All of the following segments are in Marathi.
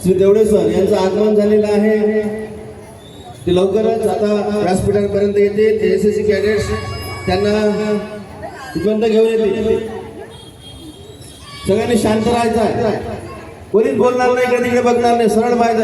श्री देवडे सर यांचं आगमन झालेलं आहे। ते लवकरच आता व्यासपीठापर्यंत येते। ते एसएससी कॅडेट्स त्यांना इथपर्यंत घेऊन येते। सगळ्यांनी शांत राहायचं आहे, कोणीच बोलणार नाही, इकडे तिकडे बघणार नाही, सरळ पाहिजे।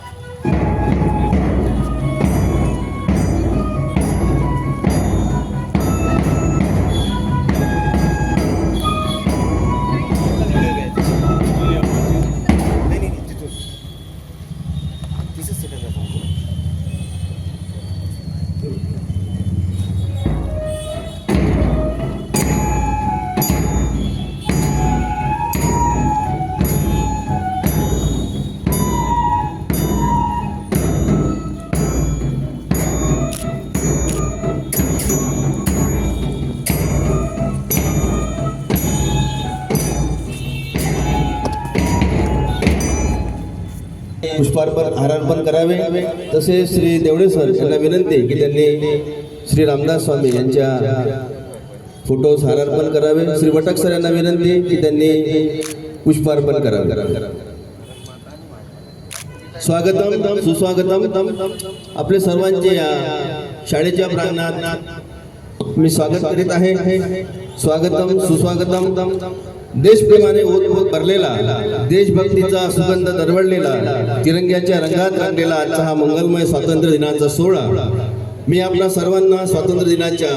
पुष्पार्पण हारार्पण करावे। तसेच श्री देवडे सर यांना विनंती की त्यांनी श्री रामदास स्वामी यांच्या फोटोस हारार्पण करावे। श्री वटक सर यांना विनंती की त्यांनी पुष्पार्पण करावे। स्वागतम सुस्वागतम। आपले सर्वांचे या शाळेच्या प्रांगणात मी स्वागत करीत आहे। स्वागतम सुस्वागतम। देशप्रेमाने ओतप्रोत भरलेला, देशभक्तीचा सुगंध दरवळलेला, तिरंग्याच्या रंगात रंगलेला आजचा हा मंगलमय स्वातंत्र्य दिनाचा सोहळा मी आपल्या सर्वांना स्वातंत्र्य दिनाच्या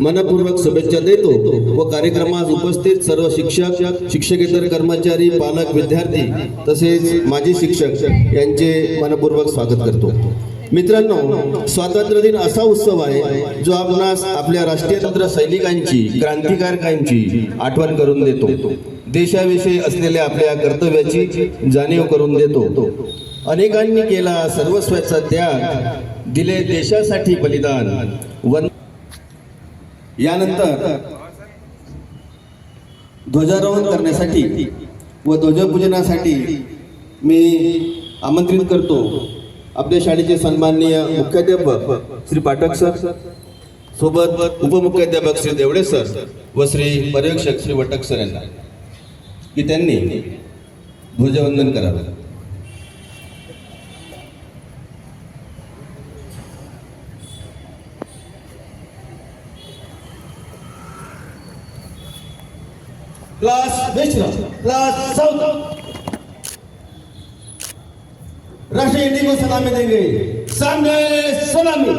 मनपूर्वक शुभेच्छा देतो व कार्यक्रमास उपस्थित सर्व शिक्षक, शिक्षकेतर कर्मचारी, पालक, विद्यार्थी तसेच माजी शिक्षक यांचे मनपूर्वक स्वागत करतो। मित्रांनो, स्वातंत्र्य दिन असा उत्सव आहे जो आपणास आपल्या राष्ट्रीय तंत्र सैनिकांची, क्रांतिकारकांची आठवण करून देतो। देशाविषयी असलेल्या आपल्या कर्तव्याची जाणीव करून देतो। अनेकांनी केला सर्वस्वाचा त्याग, दिले देशासाठी बलिदान। यानंतर ध्वजारोहण करण्यासाठी व ध्वजपूजनासाठी मी आमंत्रित करतो आपल्या शाळेचे सन्माननीय मुख्याध्यापक श्री पाठक सर, सोबत उपमुख्याध्यापक श्री देवडे सर व श्री पर्यवेक्षक श्री वटक सर यांना की त्यांनी ध्वजवंदन करावे। क्लास वेस्ट, क्लास साउथ, राष्ट्रीय हिंदी को सलामी देंगे। सामने सलामी।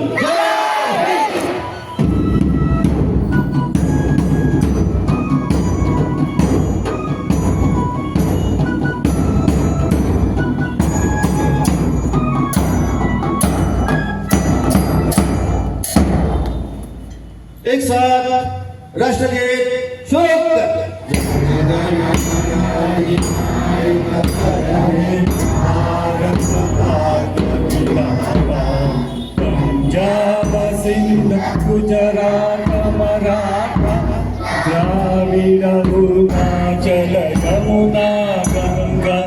एक साथ राष्ट्रगीत शुरू कर। पंजाब सिंध गुजरात मराठा द्राविड अरुणाचल यमुना गंगा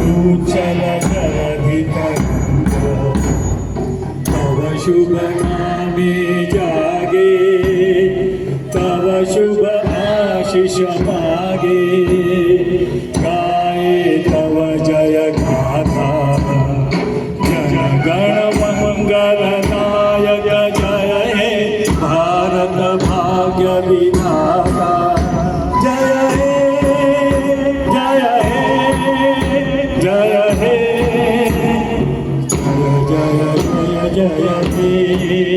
उच्चल जलधि तरंगो तव शुभ नामे जागे, तव शुभ आशीष मागे, गाए तव जय गाथा। जन गण मंगल नायक जय हे भारत भाग्य विधाता। जय हे जय हे जय हे जय जय जय जय हे।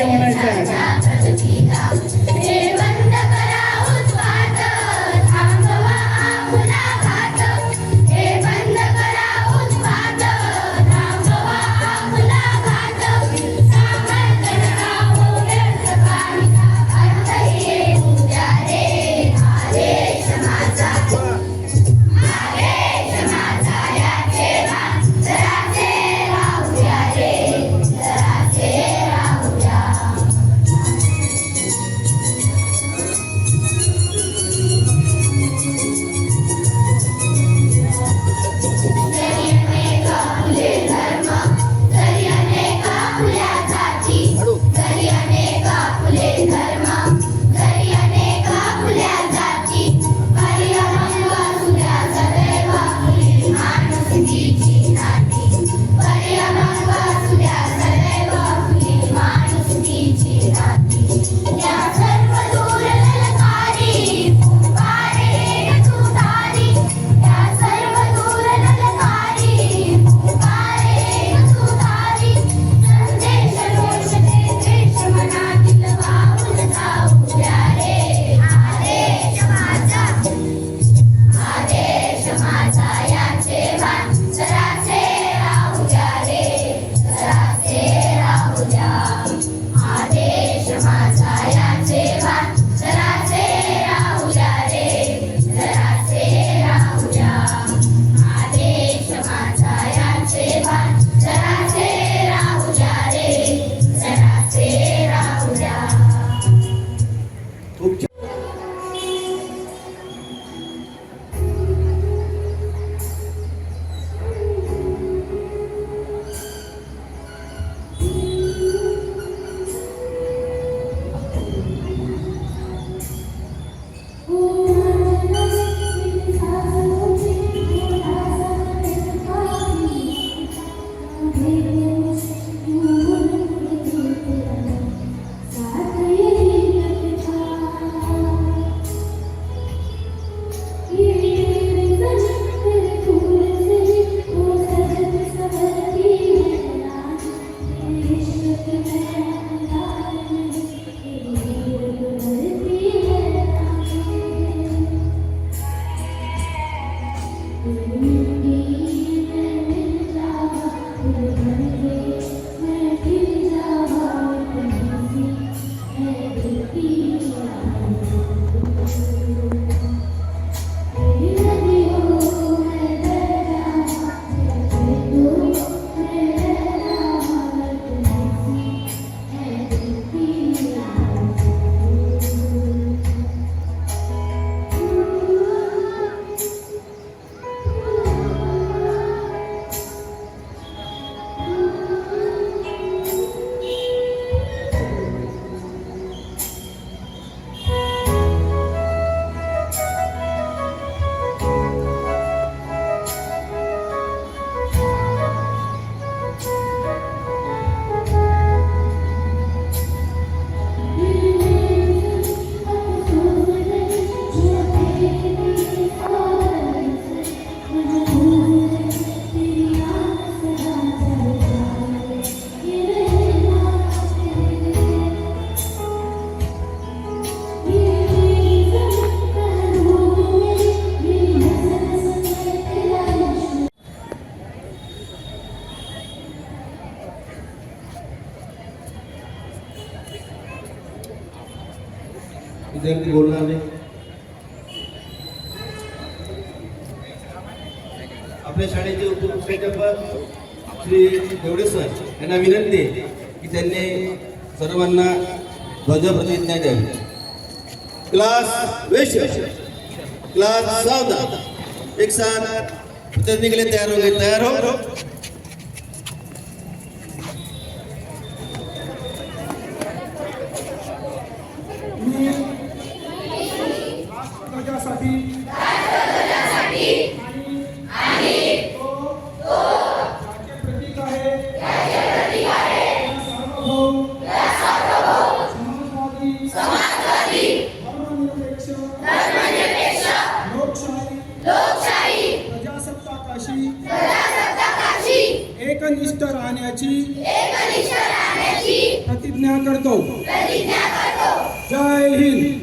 वाक्य म्हणायचं आहे. हे बंद करा उत्पात, थांबवा आपुला घात. हे बंद करा उत्पात, थांबवा आपुला घात. सामर्थ्य नकावो व्यर्थ कामीचा, अर्थ येऊ द्या रे. आदेश माझा, आदेश माझा याचे भान, जरासे राहू द्या रे, जरासे राहू द्या. जरी अनेक फुले धर्म, जरी अनेक फुल्या जाती, जरी अनेक फुले धर्म, जरी अनेक फुल्या जाती, परिअमंग सुद्या सदैव फुले माणुसकीची नाती. परिअमंग सुद्या सदैव फुले माणुसकीची नाती. या सर्व दूर ललकारी, पुकारे तुतारी. या सर्व दूर ललकारी, पुकारे तुतारी. संदेश रोषते देश मनातील वाहून जाऊ द्या रे. आदेश माझा, आदेश माझा याचे भान, जरासे राहू द्या रे, जरासे राहू द्या. आदेश माझा याचे भान, जरासे राहू द्या रे, जरासे राहू द्या. आदेश माझा याचे भान, जरासे राहू द्या रे, जरासे राहू द्या. खूप छान. विद्यार्थी बोलणार नाही. आपल्या शाळेचे उपमुख्याध्यापक श्री देवडे सर यांना विनंती आहे की त्यांनी सर्वांना ध्वजप्रतिज्ञा द्यावी. क्लास वेश, क्लास सावधान, एक साथ प्रतिज्ञा के लिए तैयार होंगे. तैयार हो. राष्ट्रध्वजासाठी आणि तो याचे प्रतीक आहे या सार्वभौम समाजवादी धर्मनिरपेक्ष लोकशाही प्रजासत्ताक अशी एकनिष्ठ राहण्याची प्रतिज्ञा करतो जय हिंद